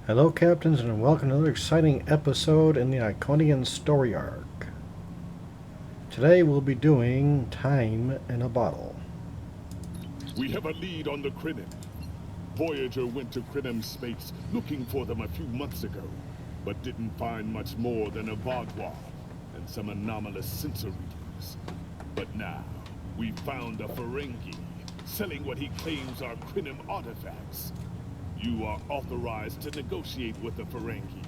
Hello, Captains, and welcome to another exciting episode in the Iconian story arc. Today we'll be doing Time in a Bottle. We have a lead on the Krynim. Voyager went to Krynim space looking for them a few months ago, but didn't find much more than a Vaadwaur and some anomalous sensor readings. But now, we found a Ferengi selling what he claims are Krynim artifacts. You are authorized to negotiate with the Ferengi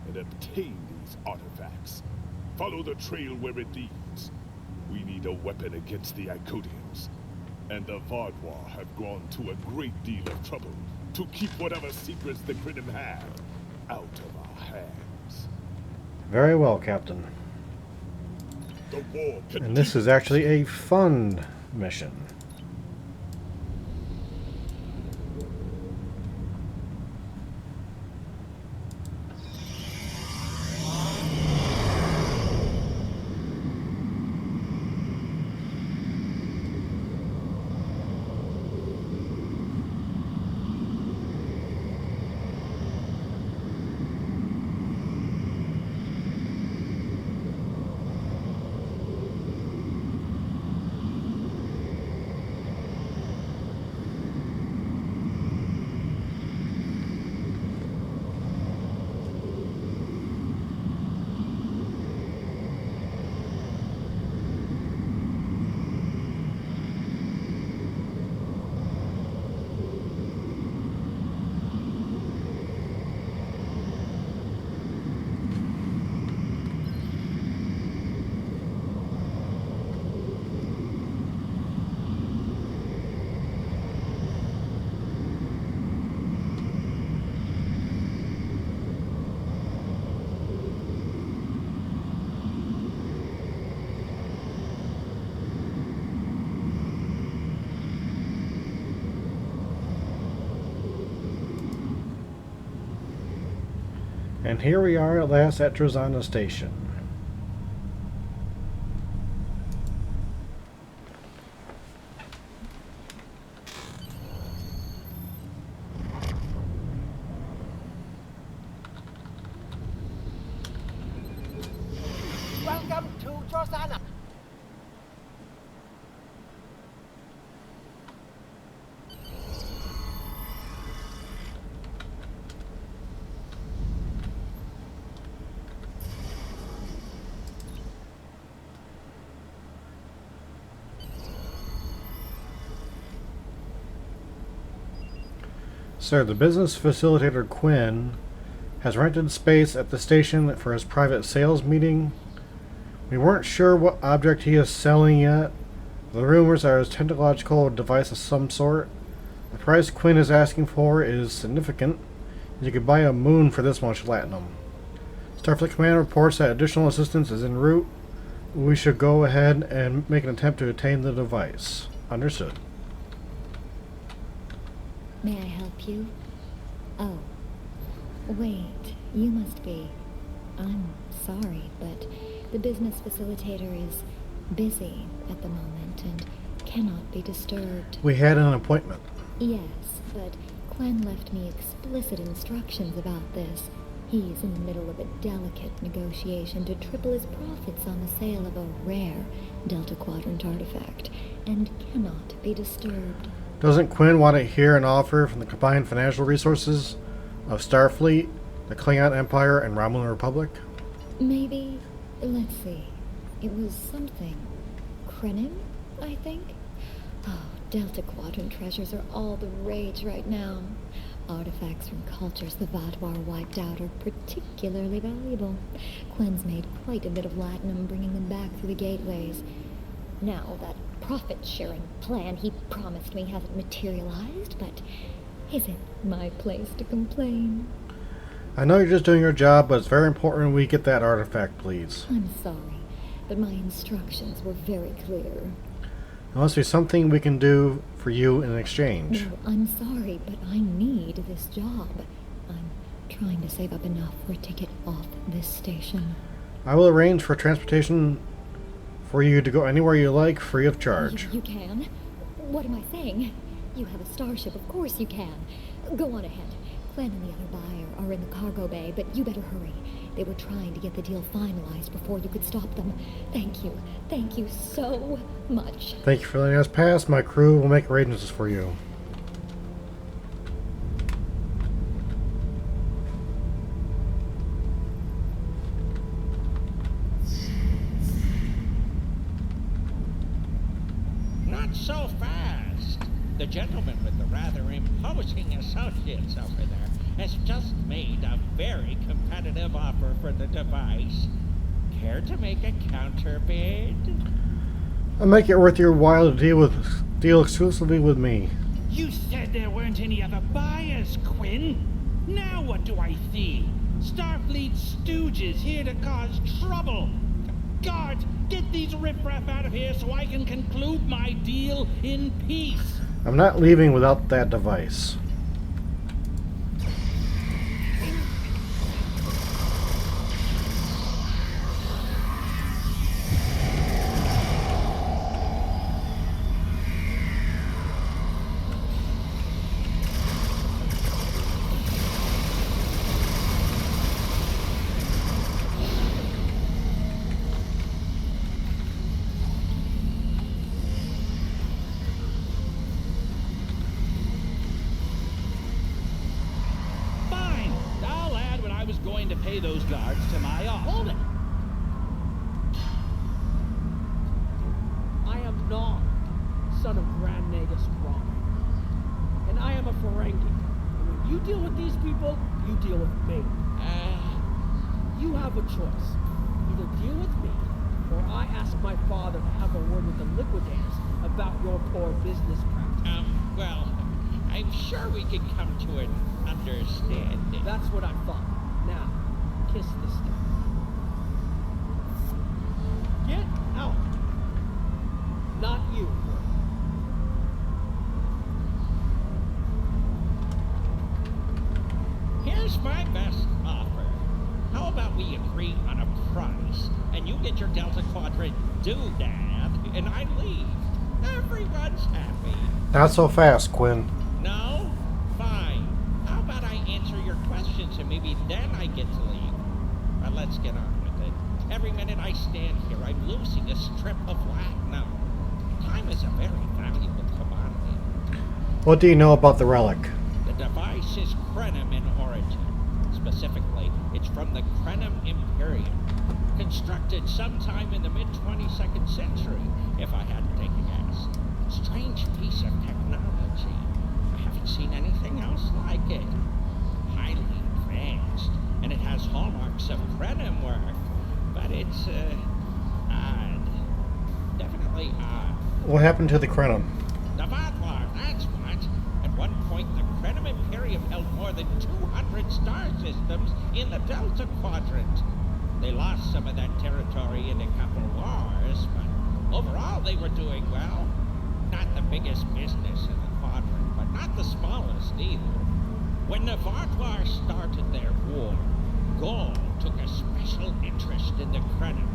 and obtain these artifacts. Follow the trail where it leads. We need a weapon against the Icodians. And the Vaadwaur have gone to a great deal of trouble to keep whatever secrets the Krynim have out of our hands. Very well, Captain. The war continues. And this is actually a fun mission. And here we are at last at Drozana Station. Welcome to Drozana. Sir, the business facilitator Quinn has rented space at the station for his private sales meeting. We weren't sure what object he is selling yet. The rumors are his technological device of some sort. The price Quinn is asking for is significant. You could buy a moon for this much latinum. Starfleet Command reports that additional assistance is en route. We should go ahead and make an attempt to attain the device. Understood. May I help you? Oh, wait, you must be. I'm sorry, but the business facilitator is busy at the moment and cannot be disturbed. We had an appointment. Yes, but Quen left me explicit instructions about this. He's in the middle of a delicate negotiation to triple his profits on the sale of a rare Delta Quadrant artifact, and cannot be disturbed. Doesn't Quinn want to hear an offer from the combined financial resources of Starfleet, the Klingon Empire, and Romulan Republic? Maybe, let's see, it was something. Krynim, I think? Oh, Delta Quadrant treasures are all the rage right now. Artifacts from cultures the Vaadwaur wiped out are particularly valuable. Quen's made quite a bit of latinum bringing them back through the gateways. Now, that profit-sharing plan he promised me hasn't materialized, but isn't my place to complain. I know you're just doing your job, but it's very important we get that artifact, please. I'm sorry, but my instructions were very clear. There must be something we can do for you in exchange. No, I'm sorry, but I need this job. I'm trying to save up enough for a ticket off this station. I will arrange for transportation for you to go anywhere you like, free of charge. You can? What am I saying? You have a starship, of course you can. Go on ahead. Quinn and the other buyer are in the cargo bay, but you better hurry. They were trying to get the deal finalized before you could stop them. Thank you. Thank you so much. Thank you for letting us pass. My crew will make arrangements for you. Not so fast. The gentleman with the rather imposing associates over there has just made a very competitive offer for the device. Care to make a counterbid? I'll make it worth your while to deal exclusively with me. You said there weren't any other buyers, Quinn. Now what do I see? Starfleet stooges here to cause trouble. Guards, get these riffraff out of here so I can conclude my deal in peace. I'm not leaving without that device. Fine. I'll add what I was going to pay those guards to my offer. Hold it. I am Nog, son of Grand Nagus Ron. And I am a Ferengi. And when you deal with these people, you deal with me. You have a choice. Either deal with me, or I ask my father to have a word with the Liquidators about your poor business practice. Well, I'm sure we can come to an understanding. That's what I thought. Now, kiss the stick. Get out. Not you. Here's my best offer. How about we agree on a price, and you get your Delta Quadrant doodad, and I leave. Everyone's happy. Not so fast, Quinn. No? Fine. How about I answer your questions, and maybe then I get to leave? But let's get on with it. Every minute I stand here, I'm losing a strip of latinum. Time is a very valuable commodity. What do you know about the relic? The device is Krenim in origin. Specifically, it's from the Krenim Imperium. Constructed sometime in the mid-22nd century, if I had to take a guess. Strange piece of technology. I haven't seen anything else like it. Highly advanced, and it has hallmarks of Krenim work. But it's, odd. Definitely odd. What happened to the Krenim? The Vatlar, that's what. At one point, the Krenim Imperium held more than 200 star systems in the Delta Quadrant. They lost some of that territory in a couple wars, but overall they were doing well. Not the biggest business in the quadrant, but not the smallest either. When the Vatlar started their war, Gaul took a special interest in the Krenim.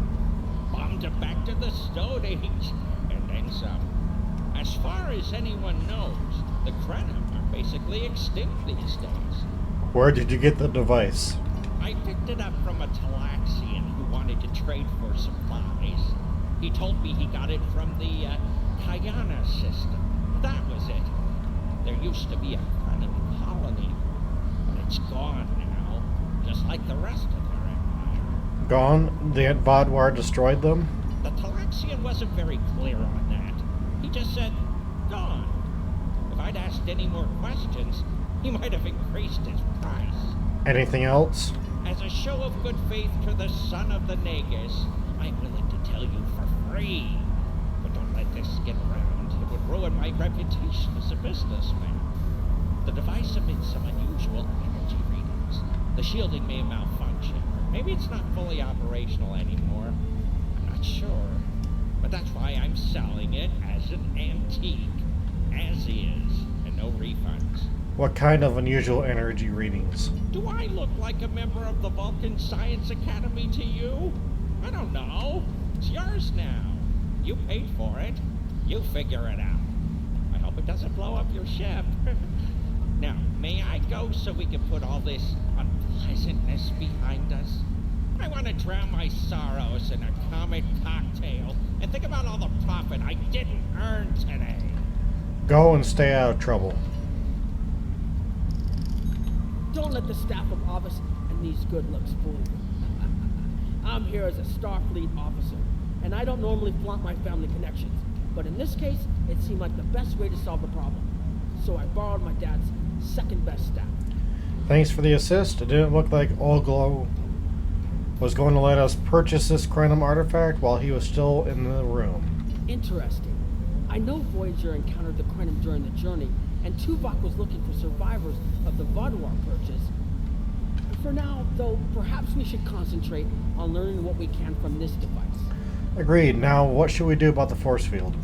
Bombed it back to the Stone Age, and then some. As far as anyone knows, the Krenim are basically extinct these days. Where did you get the device? I picked it up from a Talaxian who wanted to trade for supplies. He told me he got it from the Kayana system. That was it. There used to be a Krenim colony, but it's gone now, just like the rest of their empire. Gone? The Vatlar destroyed them? The Talaxian wasn't very clear on that. He just said, gone. If I'd asked any more questions, he might have increased his price. Anything else? As a show of good faith to the son of the Nagus, I'm willing to tell you for free. But don't let this get around. It would ruin my reputation as a businessman. The device emits some unusual energy readings. The shielding may malfunction. Maybe it's not fully operational anymore. I'm not sure. But that's why I'm selling it as an antique. As is. And no refunds. What kind of unusual energy readings? Do I look like a member of the Vulcan Science Academy to you? I don't know. It's yours now. You paid for it. You figure it out. I hope it doesn't blow up your ship. Now, may I go so we can put all this unpleasantness behind us. I want to drown my sorrows in a comic cocktail and think about all the profit I didn't earn today. Go and stay out of trouble. Don't let the staff of office and these good looks fool you. I'm here as a Starfleet officer, and I don't normally flaunt my family connections. But in this case, it seemed like the best way to solve the problem. So I borrowed my dad's second best staff. Thanks for the assist. It didn't look like Oglo was going to let us purchase this Crenum artifact while he was still in the room. Interesting. I know Voyager encountered the Crenum during the journey, and Tuvok was looking for survivors of the Vaadwaur purchase. For now, though, perhaps we should concentrate on learning what we can from this device. Agreed. Now, what should we do about the force field?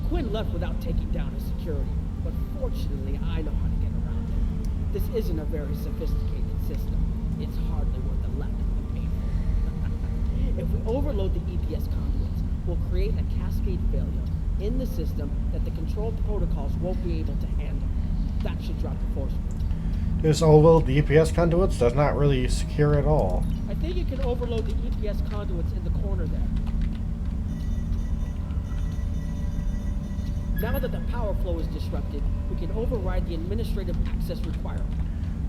Quinn left without taking down his security, but fortunately I know how to get around it. This isn't a very sophisticated system. It's hardly worth the left of the paper. If we overload the EPS conduits, we'll create a cascade failure in the system that the control protocols won't be able to handle. That should drop the force field. This overload the EPS conduits does not really secure at all. I think you can overload the EPS conduits in the corner there. Now that the power flow is disrupted, we can override the administrative access requirement.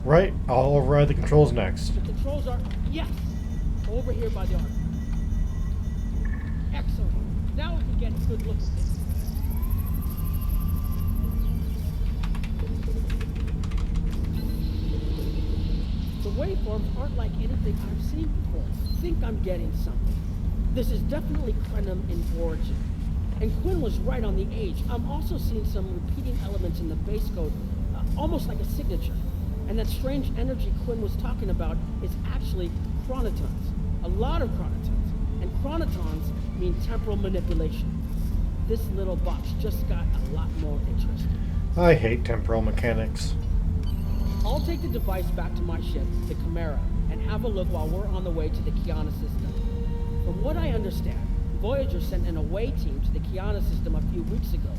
Right, I'll override the controls next. The controls are, yes, over here by the artifact. Excellent. Now we can get a good look at this. The waveforms aren't like anything I've seen before. I think I'm getting something. This is definitely Crenum in origin. And Quinn was right on the age. I'm also seeing some repeating elements in the base code, almost like a signature. And that strange energy Quinn was talking about is actually chronotons. A lot of chronotons. And chronotons mean temporal manipulation. This little box just got a lot more interesting. I hate temporal mechanics. I'll take the device back to my ship, the Chimera, and have a look while we're on the way to the Kiana system. From what I understand, Voyager sent an away team to the Kiana system a few weeks ago,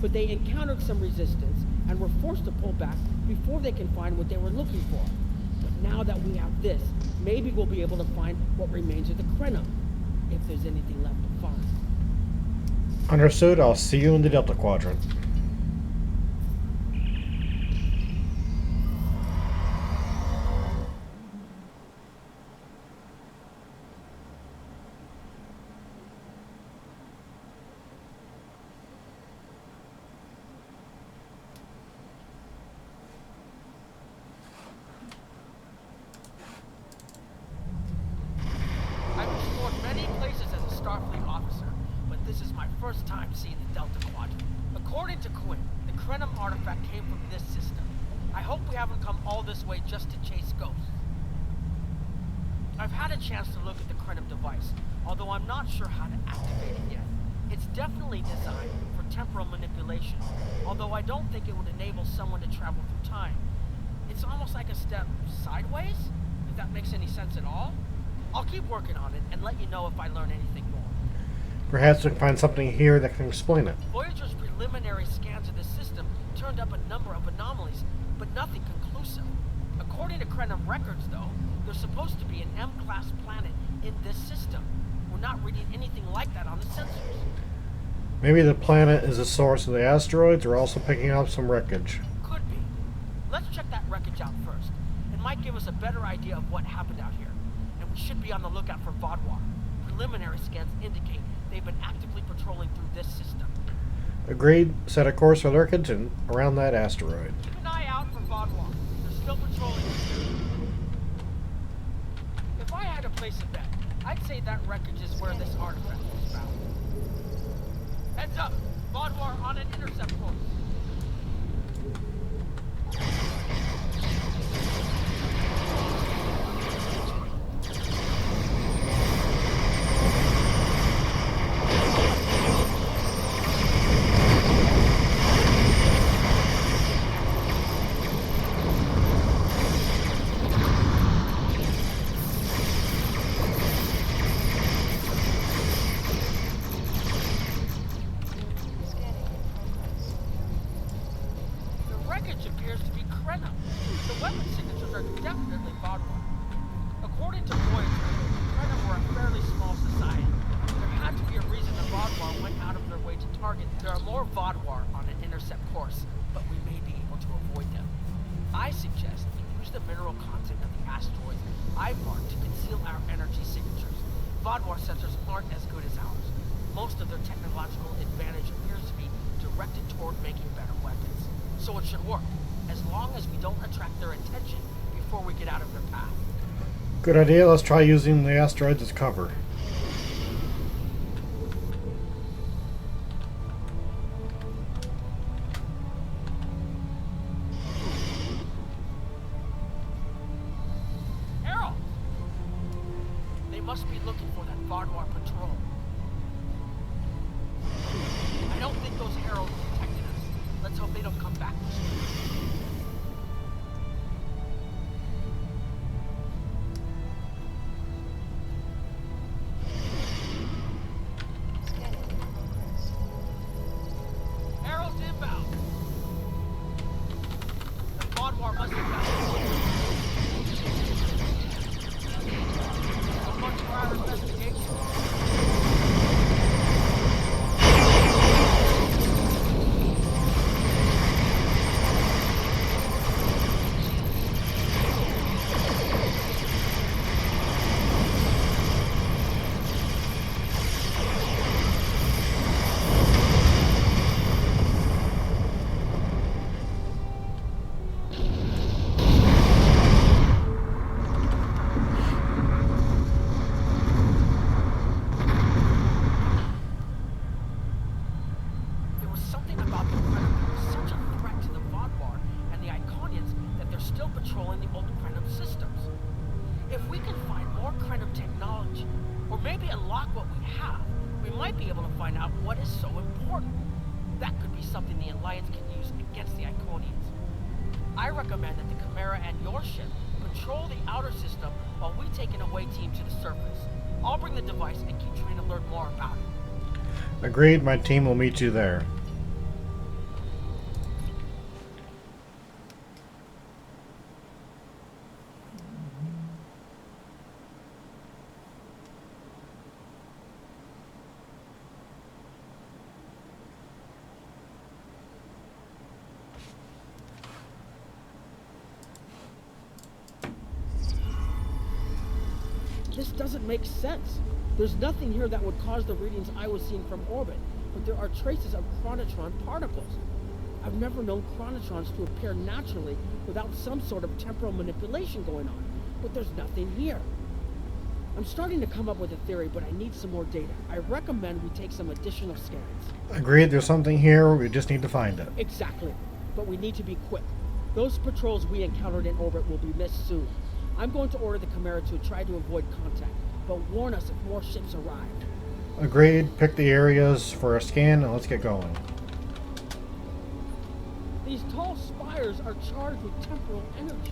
but they encountered some resistance and were forced to pull back before they can find what they were looking for. But now that we have this, maybe we'll be able to find what remains of the Crenum, if there's anything left to find. Understood. I'll see you in the Delta Quadrant. I've explored many places as a Starfleet officer, but this is my first time seeing the Delta Quadrant. According to Quinn, the Crenum artifact came from this system. I hope we haven't come all this way just to chase ghosts. I've had a chance to look at the Crenum device, although I'm not sure how to activate it yet. It's definitely designed for temporal manipulation, although I don't think it would enable someone to travel through time. It's almost like a step sideways, if that makes any sense at all. I'll keep working on it and let you know if I learn anything more. Perhaps we can find something here that can explain it. Voyager's preliminary scans of the system turned up a number of anomalies, but nothing conclusive. According to Crenum records, though, there's supposed to be an M-class planet in this system. We're not reading anything like that on the sensors. Maybe the planet is the source of the asteroids. We're also picking up some wreckage. Could be. Let's check that wreckage out first. It might give us a better idea of what happened out here. And we should be on the lookout for Vaadwaur. Preliminary scans indicate they've been actively patrolling through this system. Agreed. Set a course for wreckage and around that asteroid. Keep an eye out for Vaadwaur. They're still patrolling this area. If I had to place a bet, I'd say that wreckage is where this artifact was found. Heads up! Vaadwaur on an intercept course. weapon signatures are definitely Vodwar. According to Voyager, Krenim were a fairly small society. There had to be a reason the Vodwar went out of their way to target. There are more Vodwar on an intercept course, but we may be able to avoid them. I suggest we use the mineral content of the asteroids I've marked to conceal our energy signatures. Vodwar sensors aren't as good as ours. Most of their technological advantage appears to be directed toward making better weapons. So it should work, as long as we don't attract their attention before we get out of their path. Good idea. Let's try using the asteroids as cover. Harold! They must be looking for that Vodwar patrol. I don't think those Heralds detected us. Let's hope they don't come back this way. Herald's inbound. The Vodwar must have found so much for our investigation. There was something about the Krenim that was such a threat to the Vodwar and the Iconians that they're still patrolling the old Krenim systems. If we can find more Krenim technology, or maybe unlock what we have, we might be able to find out what is so important. That could be something the Alliance can use against the Iconians. I recommend that the Chimera and your ship patrol the outer system while we take an away team to the surface. I'll bring the device and keep trying to learn more about it. Agreed. My team will meet you there. This doesn't make sense. There's nothing here that would cause the readings I was seeing from orbit, but there are traces of chronotron particles. I've never known chronotrons to appear naturally without some sort of temporal manipulation going on, but there's nothing here. I'm starting to come up with a theory, but I need some more data. I recommend we take some additional scans. Agreed. There's something here. We just need to find it. Exactly, but we need to be quick. Those patrols we encountered in orbit will be missed soon. I'm going to order the Chimera to try to avoid contact, but warn us if more ships arrive. Agreed. Pick the areas for a scan and let's get going. These tall spires are charged with temporal energy.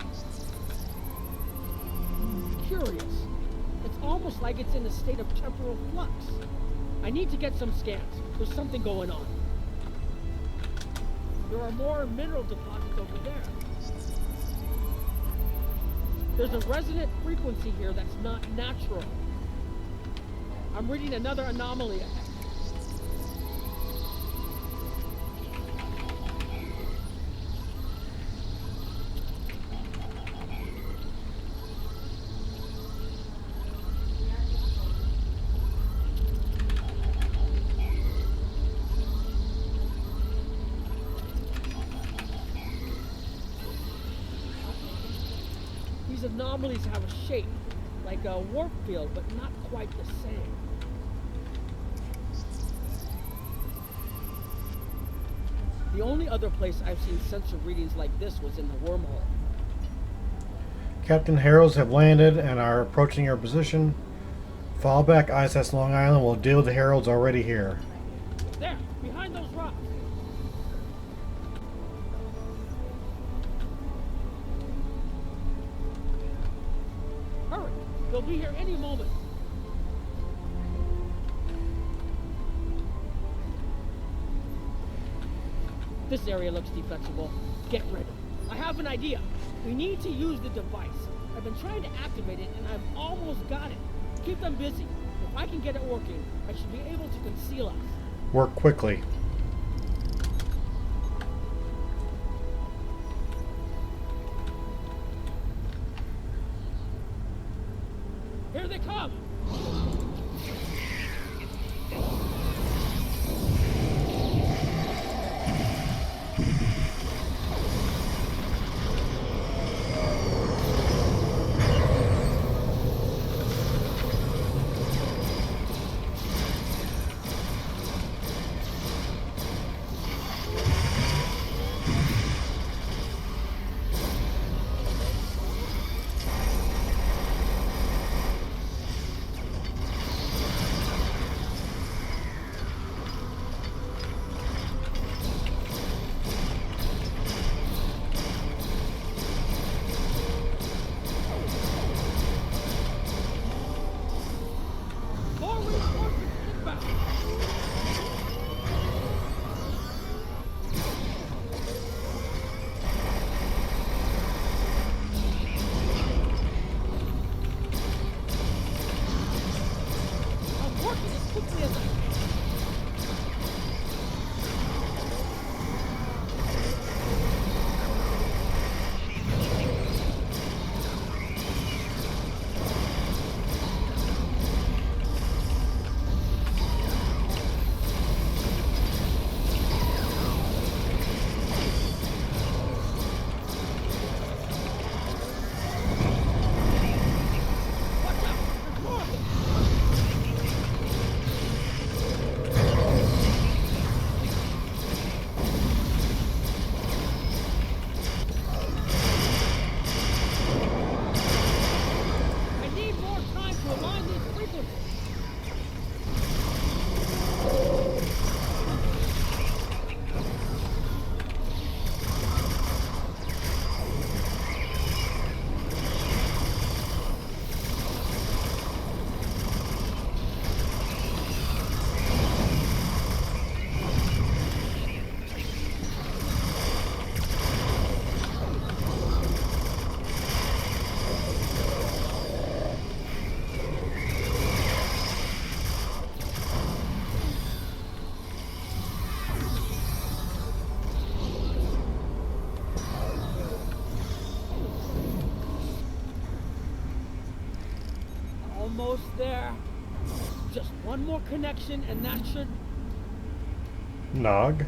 Curious. It's almost like it's in a state of temporal flux. I need to get some scans. There's something going on. There are more mineral deposits over there. There's a resonant frequency here that's not natural. I'm reading another anomaly ahead. These anomalies have a shape, like a warp field, but not quite the same. The only other place I've seen sensor readings like this was in the wormhole. Captain Heralds have landed and are approaching your position. Fall back, ISS Long Island will deal with the Heralds already here. There, behind those rocks. Hurry, they'll be here any moment. This area looks defensible. Get ready. I have an idea. We need to use the device. I've been trying to activate it, and I've almost got it. Keep them busy. If I can get it working, I should be able to conceal us. Work quickly. Here they come! Almost there. Just one more connection and that should... Nog.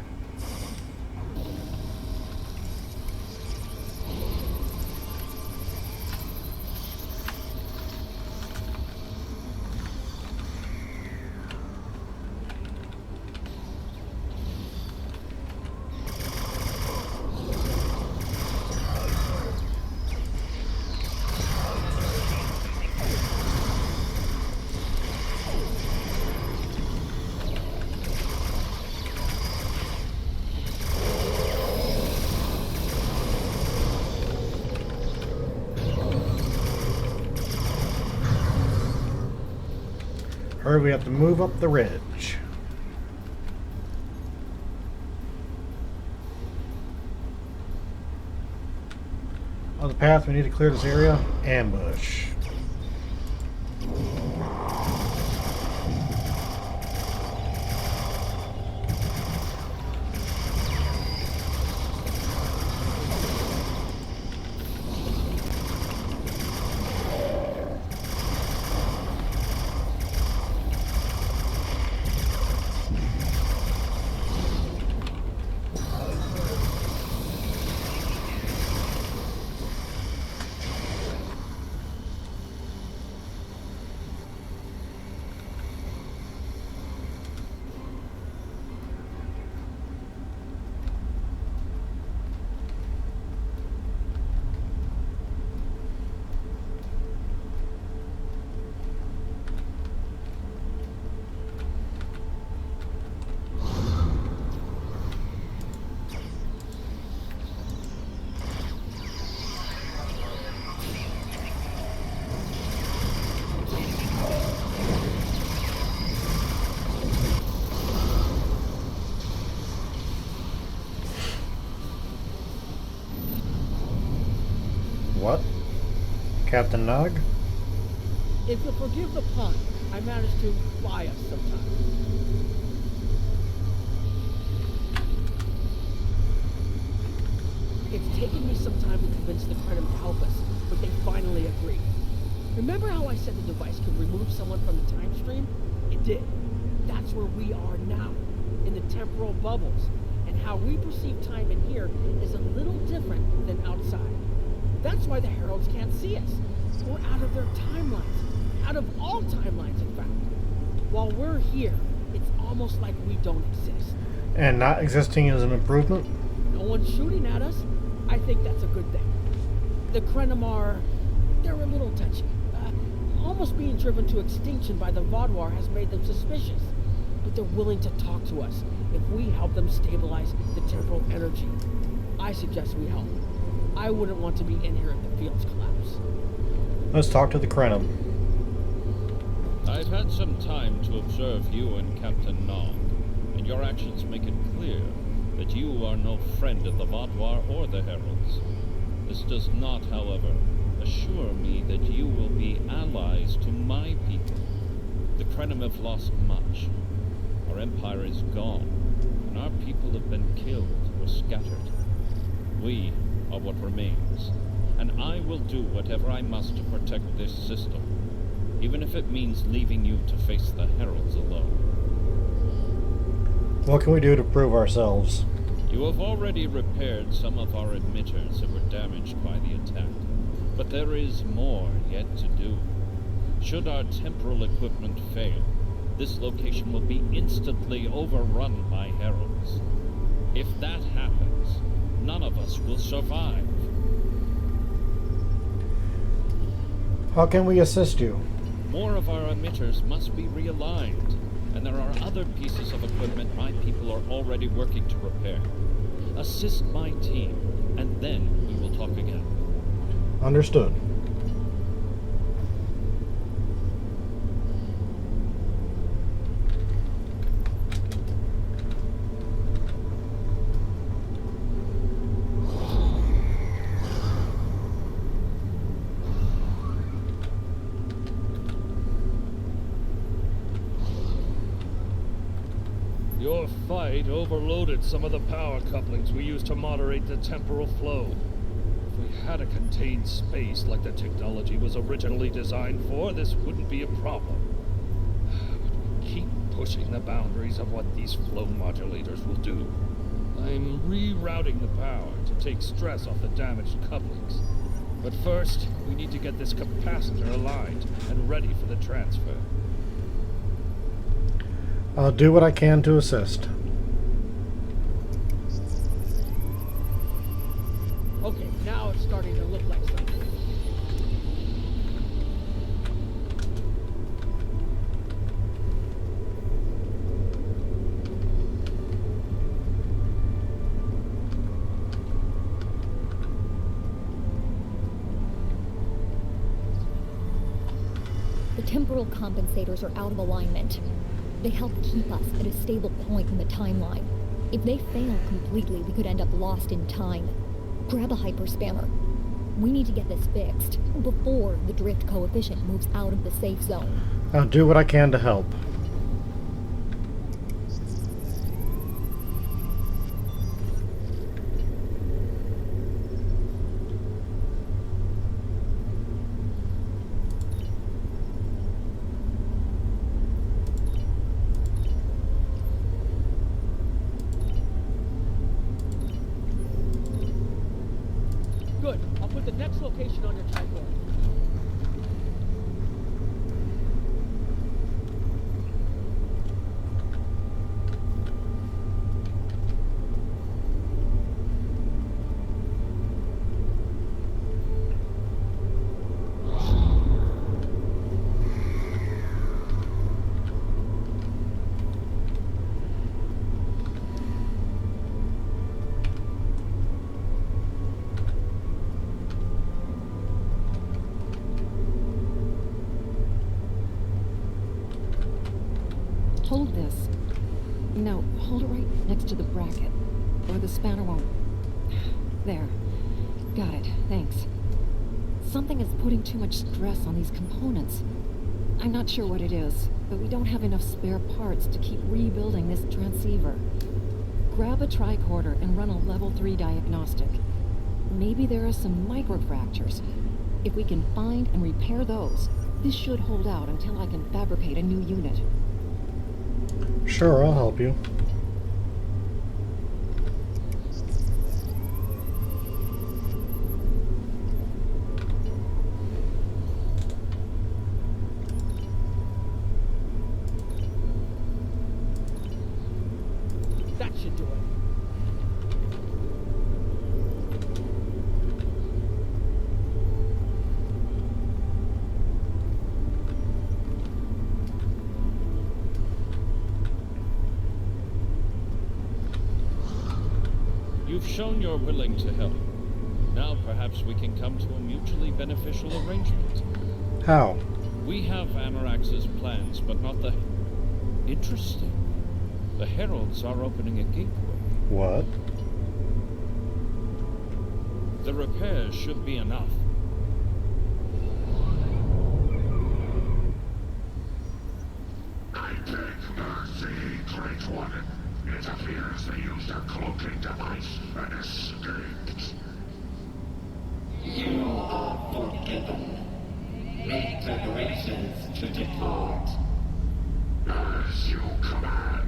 Hurry, we have to move up the ridge. On the path, we need to clear this area. Ambush. What? Captain Nog? If you'll forgive the pun, I managed to buy us some time. It's taken me some time to convince the Krenim to help us, but they finally agreed. Remember how I said the device could remove someone from the time stream? It did. That's where we are now, in the temporal bubbles. And how we perceive time in here is a little different than outside. That's why the Heralds can't see us. We're out of their timelines. Out of all timelines, in fact. While we're here, it's almost like we don't exist. And not existing is an improvement? No one's shooting at us. I think that's a good thing. The Krenim are... they're a little touchy. Almost being driven to extinction by the Vaadwaur has made them suspicious. But they're willing to talk to us if we help them stabilize the temporal energy. I suggest we help. I wouldn't want to be in here if the fields collapse. Let's talk to the Krenim. I've had some time to observe you and Captain Nog, and your actions make it clear that you are no friend of the Vaadwaur or the Heralds. This does not, however, assure me that you will be allies to my people. The Krenim have lost much. Our empire is gone, and our people have been killed or scattered. We are what remains, and I will do whatever I must to protect this system, even if it means leaving you to face the Heralds alone. What can we do to prove ourselves? You have already repaired some of our emitters that were damaged by the attack, but there is more yet to do. Should our temporal equipment fail, this location will be instantly overrun by Heralds. If that happens, none of us will survive. How can we assist you? More of our emitters must be realigned, and there are other pieces of equipment my people are already working to repair. Assist my team, and then we will talk again. Understood. Your fight overloaded some of the power couplings we use to moderate the temporal flow. If we had a contained space like the technology was originally designed for, this wouldn't be a problem. But we keep pushing the boundaries of what these flow modulators will do. I'm rerouting the power to take stress off the damaged couplings. But first, we need to get this capacitor aligned and ready for the transfer. I'll do what I can to assist. Okay, now it's starting to look like something. The temporal compensators are out of alignment. They help keep us at a stable point in the timeline. If they fail completely, we could end up lost in time. Grab a hyperspammer. We need to get this fixed before the drift coefficient moves out of the safe zone. I'll do what I can to help. Good. I'll put the next location on your tricord. Hold this. No, hold it right next to the bracket, or the spanner won't... There. Got it. Thanks. Something is putting too much stress on these components. I'm not sure what it is, but we don't have enough spare parts to keep rebuilding this transceiver. Grab a tricorder and run a level 3 diagnostic. Maybe there are some microfractures. If we can find and repair those, this should hold out until I can fabricate a new unit. Sure, I'll help you. That should do it. You've shown you're willing to help. Now perhaps we can come to a mutually beneficial arrangement. How? We have Anorax's plans, but not the... Interesting. The Heralds are opening a gateway. What? The repairs should be enough. I beg mercy, Great One. It appears they used a cloaking device and escaped. You are forgiven. Make preparations to depart. As you command.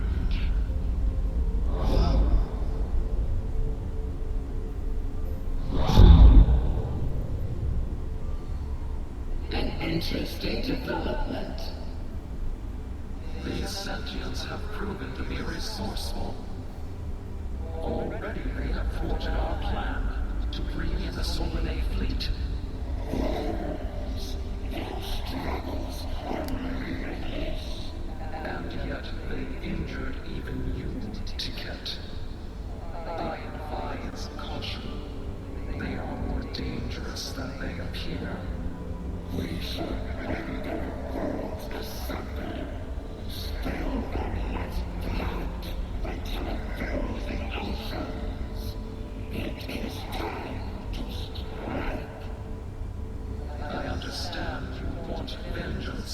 An interesting development. These sentients have proven to be resourceful. Already they have thwarted our plan to bring in the Solanae fleet. Their struggles are relentless. And yet they injured even you, Ticket. I advise caution. They are more dangerous than they appear. We should render worlds asunder. Still emanates blood until it fills the oceans. It is time to strike. I understand you want vengeance,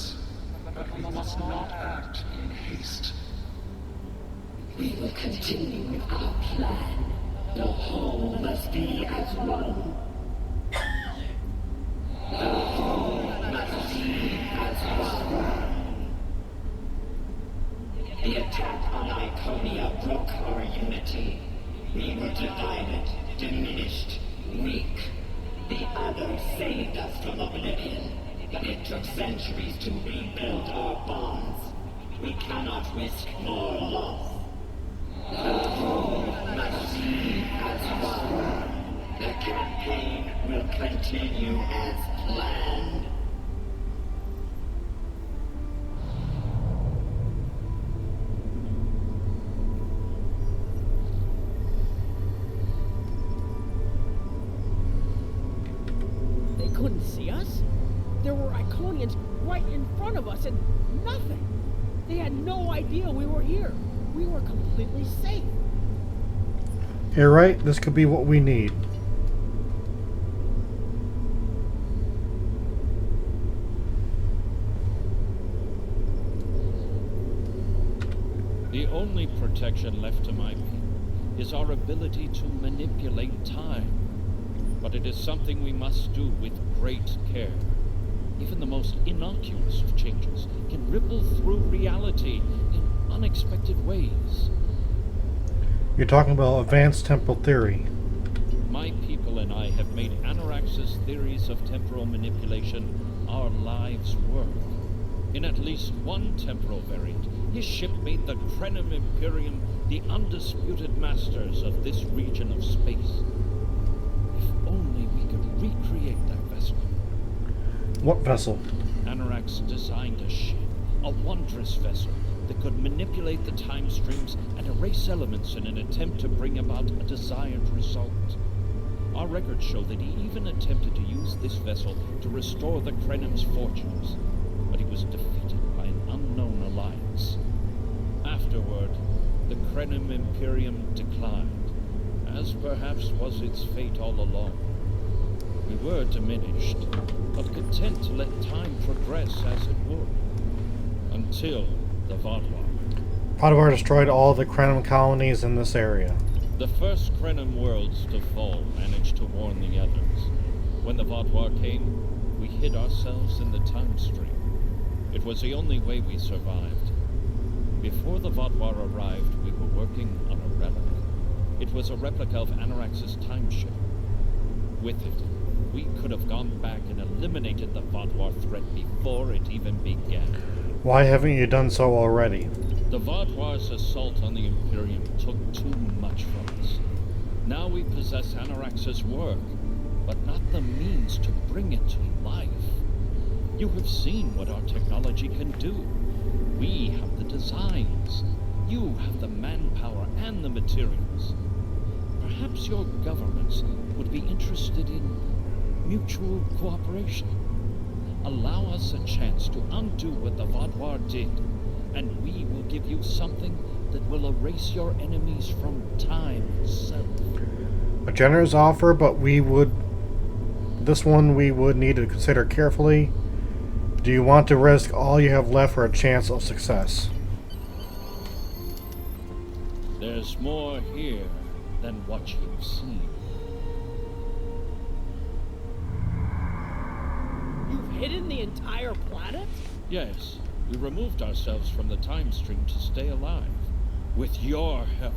but we must not act in haste. We will continue with our plan. The whole must be as one. The whole must be as one. The attack on Iconia broke our unity. We were divided, diminished, weak. The others saved us from oblivion, but it took centuries to rebuild our bonds. We cannot risk more loss. The whole must be as one. The campaign will continue as planned. They couldn't see us. There were Iconians right in front of us and nothing. They had no idea we were here. We were completely safe. You're right, this could be what we need. The only protection left to my people is our ability to manipulate time. But it is something we must do with great care. Even the most innocuous of changes can ripple through reality in unexpected ways. You're talking about advanced temporal theory. My people and I have made Anorax's theories of temporal manipulation our lives' work. In at least one temporal variant, his ship made the Krenim Imperium the undisputed masters of this region of space. If only we could recreate that vessel. What vessel? Anorax designed a ship, a wondrous vessel that could manipulate the time streams and erase elements in an attempt to bring about a desired result. Our records show that he even attempted to use this vessel to restore the Krenim's fortunes, but he was defeated by an unknown alliance. Afterward, the Krenim Imperium declined, as perhaps was its fate all along. We were diminished, but content to let time progress as it would. Until the Vaadwaur. Vaadwaur destroyed all the Krenim colonies in this area. The first Krenim worlds to fall managed to warn the others. When the Vaadwaur came, we hid ourselves in the time stream. It was the only way we survived. Before the Vaadwaur arrived, we were working on a relic. It was a replica of Anarax's time ship. With it, we could have gone back and eliminated the Vaadwaur threat before it even began. Why haven't you done so already? The Vaadwaur's assault on the Imperium took too much from us. Now we possess Anarax's work, but not the means to bring it to life. You have seen what our technology can do. We have the designs. You have the manpower and the materials. Perhaps your governments would be interested in mutual cooperation. Allow us a chance to undo what the Vaadwaur did, and we will give you something that will erase your enemies from time itself. A generous offer, but this one we would need to consider carefully. Do you want to risk all you have left for a chance of success? There's more here than what you've seen. You've hidden the entire planet? Yes, we removed ourselves from the time stream to stay alive. With your help,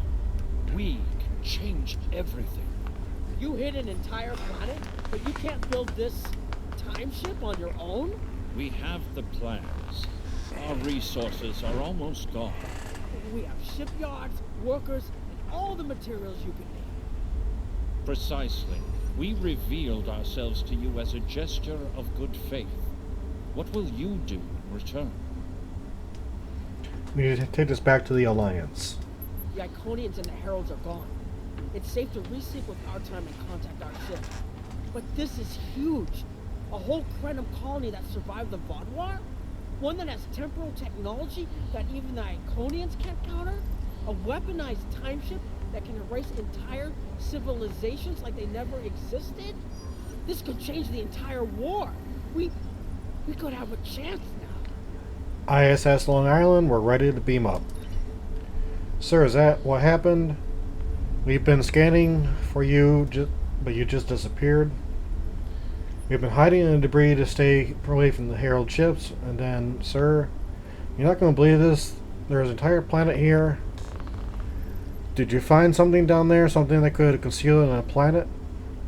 we can change everything. You hid an entire planet, but you can't build this time ship on your own? We have the plans. Our resources are almost gone. We have shipyards, workers, and all the materials you can need. Precisely. We revealed ourselves to you as a gesture of good faith. What will you do in return? We need to take this back to the Alliance. The Iconians and the Heralds are gone. It's safe to resequence our time and contact our ship. But this is huge. A whole Krenim colony that survived the Vaadwaur? One that has temporal technology that even the Iconians can't counter? A weaponized time ship that can erase entire civilizations like they never existed? This could change the entire war. We could have a chance now. ISS Long Island, we're ready to beam up. Sir, is that what happened? We've been scanning for you, but you just disappeared. We've been hiding in the debris to stay away from the Herald ships, and then, sir, you're not going to believe this. There's an entire planet here. Did you find something down there? Something that could conceal it on a planet?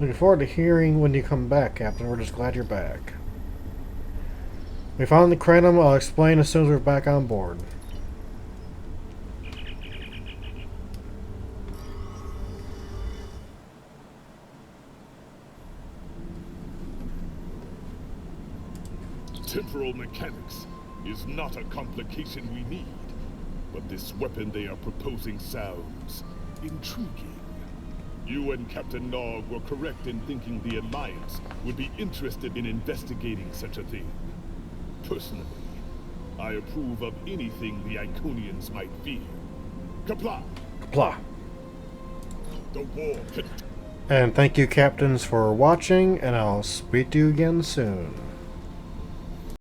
Looking forward to hearing when you come back, Captain. We're just glad you're back. We found the Krenim. I'll explain as soon as we're back on board. Temporal mechanics is not a complication we need, but this weapon they are proposing sounds intriguing. You and Captain Nog were correct in thinking the Alliance would be interested in investigating such a thing. Personally, I approve of anything the Iconians might fear. Kapla! Kapla! The war can... And thank you, Captains, for watching, and I'll speak to you again soon.